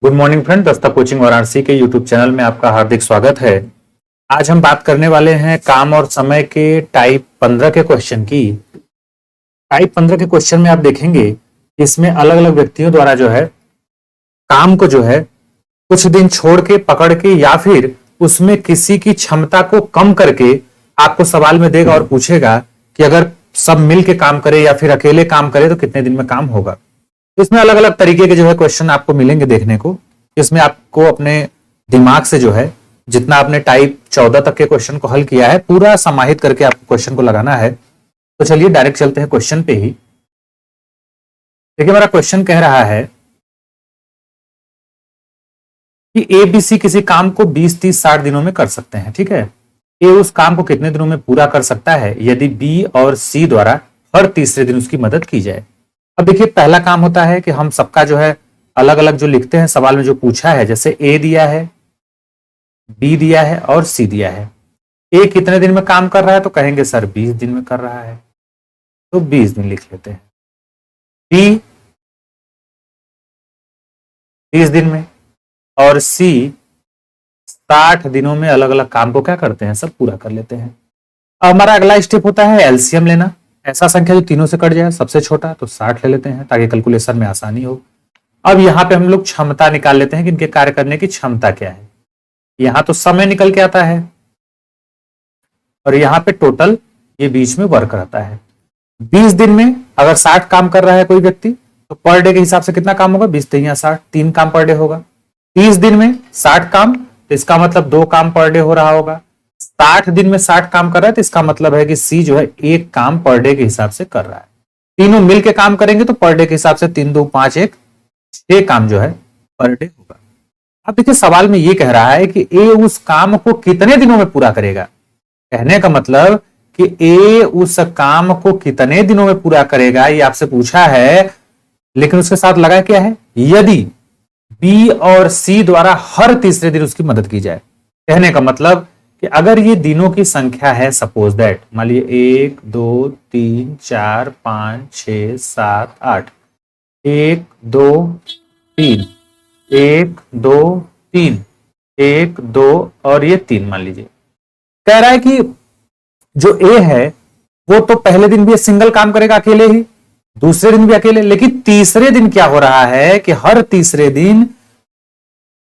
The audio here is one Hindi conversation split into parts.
गुड मॉर्निंग फ्रेंड, दस्ता कोचिंग वाराणसी के यूट्यूब चैनल में आपका हार्दिक स्वागत है। आज हम बात करने वाले हैं काम और समय के टाइप 15 के क्वेश्चन की। टाइप 15 के क्वेश्चन में आप देखेंगे कि इसमें अलग अलग व्यक्तियों द्वारा जो है काम को जो है कुछ दिन छोड़ के पकड़ के या फिर उसमें किसी की क्षमता को कम करके आपको सवाल में देगा और पूछेगा कि अगर सब मिल के काम करे या फिर अकेले काम करे तो कितने दिन में काम होगा। इसमें अलग अलग तरीके के जो है क्वेश्चन आपको मिलेंगे देखने को। इसमें आपको अपने दिमाग से जो है जितना आपने टाइप 14 तक के क्वेश्चन को हल किया है पूरा समाहित करके आपको क्वेश्चन को लगाना है। तो चलिए डायरेक्ट चलते हैं क्वेश्चन पे ही। देखिए हमारा क्वेश्चन कह रहा है कि ए बी सी किसी काम को 20, 30, 60 दिनों में कर सकते हैं। ठीक है, ए उस काम को कितने दिनों में पूरा कर सकता है यदि बी और सी द्वारा हर तीसरे दिन उसकी मदद की जाए। अब देखिए पहला काम होता है कि हम सबका जो है अलग अलग जो लिखते हैं सवाल में जो पूछा है, जैसे ए दिया है, बी दिया है और सी दिया है। ए कितने दिन में काम कर रहा है तो कहेंगे सर 20 दिन में कर रहा है, तो 20 दिन लिख लेते हैं। बी 30 दिन में और सी 60 दिनों में अलग अलग काम को क्या करते हैं, सब पूरा कर लेते हैं। अब हमारा अगला स्टेप होता है एलसीएम लेना। ऐसा संख्या जो तीनों से कट जाए, सबसे छोटा तो 60 ले लेते हैं ताकि कैलकुलेशन में आसानी हो। अब यहां पे हम लोग क्षमता निकाल लेते हैं कि इनके कार्य करने की क्षमता क्या है। यहां तो समय निकल के आता है और यहां पे टोटल ये बीच में वर्क रहता है। 20 दिन में अगर 60 काम कर रहा है कोई व्यक्ति तो पर डे के हिसाब से कितना काम होगा, 20 3 60, 3 काम पर डे होगा। 30 दिन में 60 काम तो इसका मतलब 2 काम पर डे हो रहा होगा। 60 दिन में 60 काम कर रहा है तो इसका मतलब है कि सी जो है 1 काम पर डे के हिसाब से कर रहा है। तीनों मिलके काम करेंगे तो पर डे के हिसाब से 3 2 5 1 6 काम जो है पर डे होगा। अब देखिए सवाल में ये कह रहा है कि ए उस काम को कितने दिनों में पूरा करेगा। कहने का मतलब कि ए उस काम को कितने दिनों में पूरा करेगा ये आपसे पूछा है, लेकिन उसके साथ लगा क्या है, यदि बी और सी द्वारा हर तीसरे दिन उसकी मदद की जाए। कहने का मतलब कि अगर ये दिनों की संख्या है, सपोज दैट मान लीजिए 1 2 3 4 5 6 7 8, 1 2 3 1 2 3 1 2 और ये 3 मान लीजिए। कह रहा है कि जो ए है वो तो पहले दिन भी सिंगल काम करेगा अकेले ही, दूसरे दिन भी अकेले, लेकिन तीसरे दिन क्या हो रहा है कि हर तीसरे दिन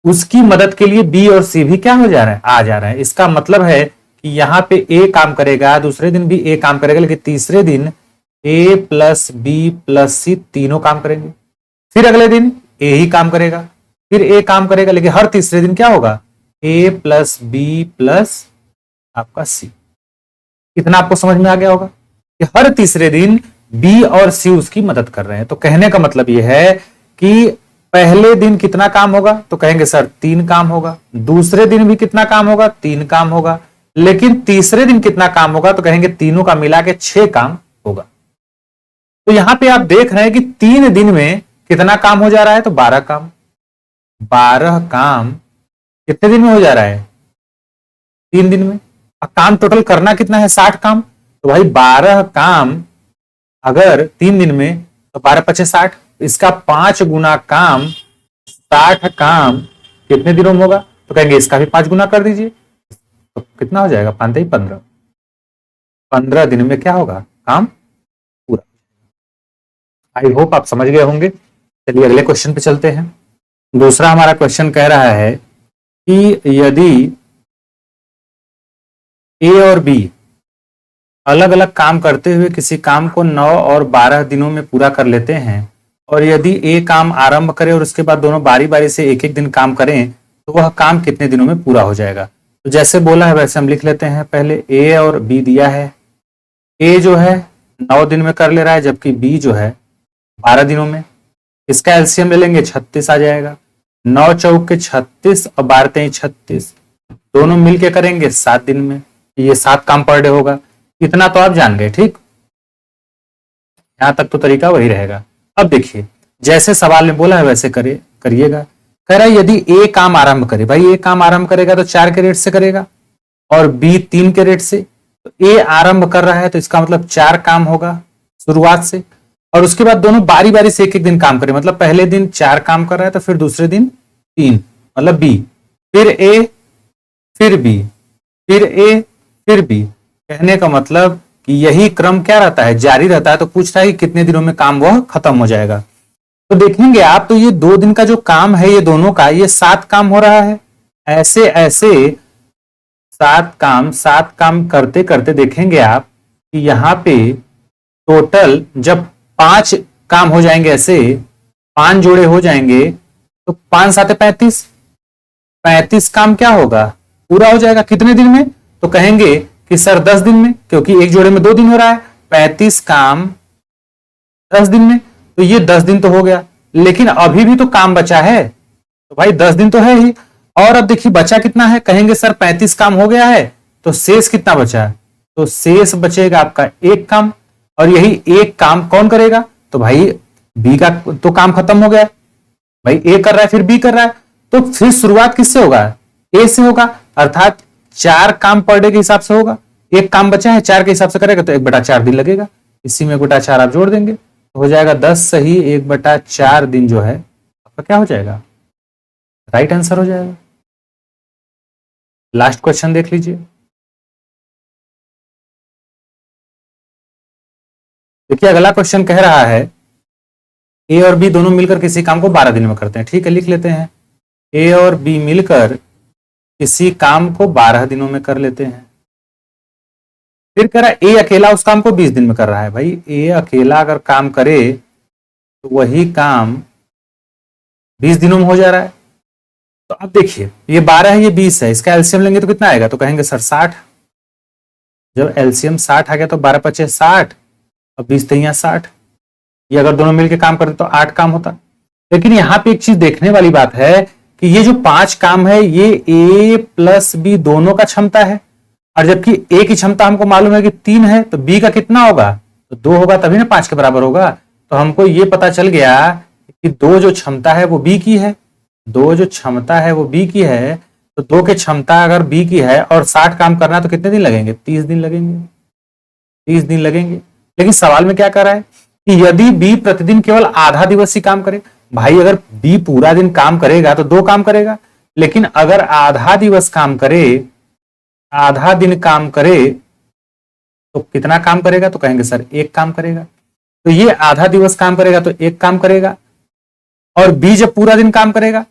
उसकी मदद के लिए बी और सी भी क्या हो जा रहा है, आ जा रहा है। इसका मतलब है कि यहां पे ए काम करेगा, दूसरे दिन भी ए काम करेगा, लेकिन तीसरे दिन ए प्लस बी प्लस सी तीनों काम करेंगे। फिर अगले दिन ए ही काम करेगा, फिर ए काम करेगा, लेकिन हर तीसरे दिन क्या होगा, ए प्लस बी प्लस आपका सी। कितना आपको समझ में आ गया होगा कि हर तीसरे दिन बी और सी उसकी मदद कर रहे हैं। तो कहने का मतलब यह है कि पहले दिन कितना काम होगा तो कहेंगे सर 3 काम होगा, दूसरे दिन भी कितना काम होगा, 3 काम होगा, लेकिन तीसरे दिन कितना काम होगा तो कहेंगे तीनों का मिला के 6 काम होगा। तो यहां पे आप देख रहे हैं कि 3 दिन में कितना काम हो जा रहा है तो 12 काम। 12 काम कितने दिन में हो जा रहा है, 3 दिन में। अब काम टोटल करना कितना है, 60 काम। तो भाई 12 काम अगर 3 दिन में तो 12 5 60, इसका 5 गुना काम 60 काम कितने दिनों में होगा तो कहेंगे इसका भी 5 गुना कर दीजिए तो कितना हो जाएगा, 5 15। 15 दिन में क्या होगा, काम पूरा। आई होप आप समझ गए होंगे। चलिए अगले क्वेश्चन पे चलते हैं। दूसरा हमारा क्वेश्चन कह रहा है कि यदि ए और बी अलग अलग काम करते हुए किसी काम को 9 और 12 दिनों में पूरा कर लेते हैं और यदि ए काम आरंभ करे और उसके बाद दोनों बारी बारी से एक एक दिन काम करें तो वह काम कितने दिनों में पूरा हो जाएगा। तो जैसे बोला है वैसे हम लिख लेते हैं। पहले ए और बी दिया है, ए जो है 9 दिन में कर ले रहा है जबकि बी जो है 12 दिनों में। इसका एलसीएम ले लेंगे, 36 आ जाएगा। 9 चौक के 36 और 12 3 36, दोनों मिलके करेंगे 7 दिन में, ये 7 काम पर डे होगा। इतना तो आप जान गए, ठीक, यहां तक तो तरीका वही रहेगा। अब देखिए जैसे सवाल में बोला है वैसे करिएगा। कह रहा है यदि ए काम आरंभ करे, भाई ए काम आरंभ करेगा तो 4 के रेट से करेगा और बी 3 के रेट से। तो ए आरंभ कर रहा है तो इसका मतलब 4 काम होगा शुरुआत से, और उसके बाद दोनों बारी बारी से एक एक दिन काम करें, मतलब पहले दिन 4 काम कर रहा है तो फिर दूसरे दिन 3 मतलब बी, फिर ए, फिर बी, फिर ए, फिर बी। कहने का मतलब कि यही क्रम क्या रहता है, जारी रहता है। तो पूछ रहा है कि कितने दिनों में काम वह खत्म हो जाएगा। तो देखेंगे आप, तो ये 2 दिन का जो काम है ये दोनों का, ये 7 काम हो रहा है। ऐसे ऐसे 7 काम करते करते देखेंगे आप कि यहां पे टोटल जब 5 काम हो जाएंगे, ऐसे 5 जोड़े हो जाएंगे, तो 5 7 35, 35 काम क्या होगा, पूरा हो जाएगा। कितने दिन में? तो कहेंगे कि सर 10 दिन में, क्योंकि एक जोड़े में 2 दिन हो रहा है। 35 काम 10 दिन में, तो ये 10 दिन तो हो गया, लेकिन अभी भी तो काम बचा है। तो भाई 10 दिन तो है ही। और अब देखिए बचा कितना है, कहेंगे सर 35 काम हो गया है, तो शेष कितना बचा है? तो शेष बचेगा आपका एक काम। और यही एक काम कौन करेगा? तो भाई बी का तो काम खत्म हो गया। भाई ए कर रहा है, फिर बी कर रहा है, तो फिर शुरुआत किससे होगा? ए से होगा। अर्थात 4 काम पर डे के हिसाब से होगा। एक काम बचा है, 4 के हिसाब से करेगा तो 1/4 दिन लगेगा। इसी में 1/4 आप जोड़ देंगे तो हो जाएगा 10 सही 1/4 दिन जो है आपका क्या हो जाएगा? राइट आंसर हो जाएगा। लास्ट क्वेश्चन देख लीजिए। देखिए अगला क्वेश्चन कह रहा है ए और बी दोनों मिलकर किसी काम को 12 दिन में करते हैं। ठीक है, लिख लेते हैं। ए और बी मिलकर किसी काम को 12 दिनों में कर लेते हैं। फिर कह रहा है ए अकेला उस काम को 20 दिन में कर रहा है। भाई ए अकेला अगर काम करे तो वही काम 20 दिनों में हो जा रहा है। तो अब देखिए ये 12 है, ये 20 है, इसका एलसीएम लेंगे तो कितना आएगा? तो कहेंगे सर 60। जब एलसीएम 60 आ गया तो 12 पचे 60 और 20 यहाँ 60। ये अगर दोनों मिलकर काम करते तो 8 काम होता। लेकिन यहाँ पे एक चीज देखने वाली बात है कि ये जो 5 काम है ये ए प्लस बी दोनों का क्षमता है, और जबकि ए की क्षमता हमको मालूम है कि 3 है, तो बी का कितना होगा? तो 2 होगा, तभी ना 5 के बराबर होगा। तो हमको ये पता चल गया कि 2 जो क्षमता है वो बी की है। 2 जो क्षमता है वो बी की है, तो 2 की क्षमता अगर बी की है और 60 काम करना है तो कितने दिन लगेंगे? 30 दिन लगेंगे। 30 दिन लगेंगे। लेकिन सवाल में क्या कर रहा है कि यदि बी प्रतिदिन केवल आधा दिवस ही काम करे। भाई अगर बी पूरा दिन काम करेगा तो 2 काम करेगा, लेकिन अगर आधा दिवस काम करे, आधा दिन काम करे तो कितना काम करेगा? तो कहेंगे सर 1 काम करेगा। तो ये आधा दिवस काम करेगा तो 1 काम करेगा, और बी जब पूरा दिन काम करेगा,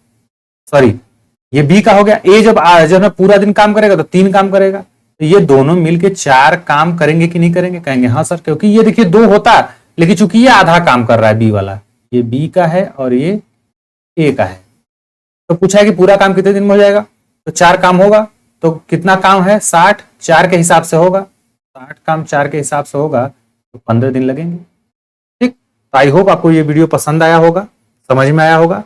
सॉरी ये बी का हो गया, ए जब पूरा दिन काम करेगा तो 3 काम करेगा। तो ये दोनों मिलके 4 काम करेंगे कि नहीं करेंगे? कहेंगे हाँ सर, क्योंकि ये देखिए 2 होता, लेकिन चूंकि ये आधा काम कर रहा है बी वाला, ये बी का है और ये ए का है। तो पूछा है कि पूरा काम कितने दिन में हो जाएगा? तो 4 काम होगा। तो कितना काम है? 60, 4 के हिसाब से होगा। 60 काम 4 के हिसाब से होगा तो 15 दिन लगेंगे। ठीक, तो आई होप आपको ये वीडियो पसंद आया होगा, समझ में आया होगा।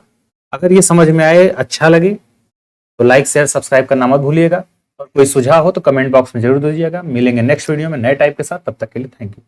अगर ये समझ में आए, अच्छा लगे तो लाइक शेयर सब्सक्राइब करना मत भूलिएगा, और कोई सुझाव हो तो कमेंट बॉक्स में जरूर दीजिएगा। मिलेंगे नेक्स्ट वीडियो में नए टाइप के साथ, तब तक के लिए थैंक यू।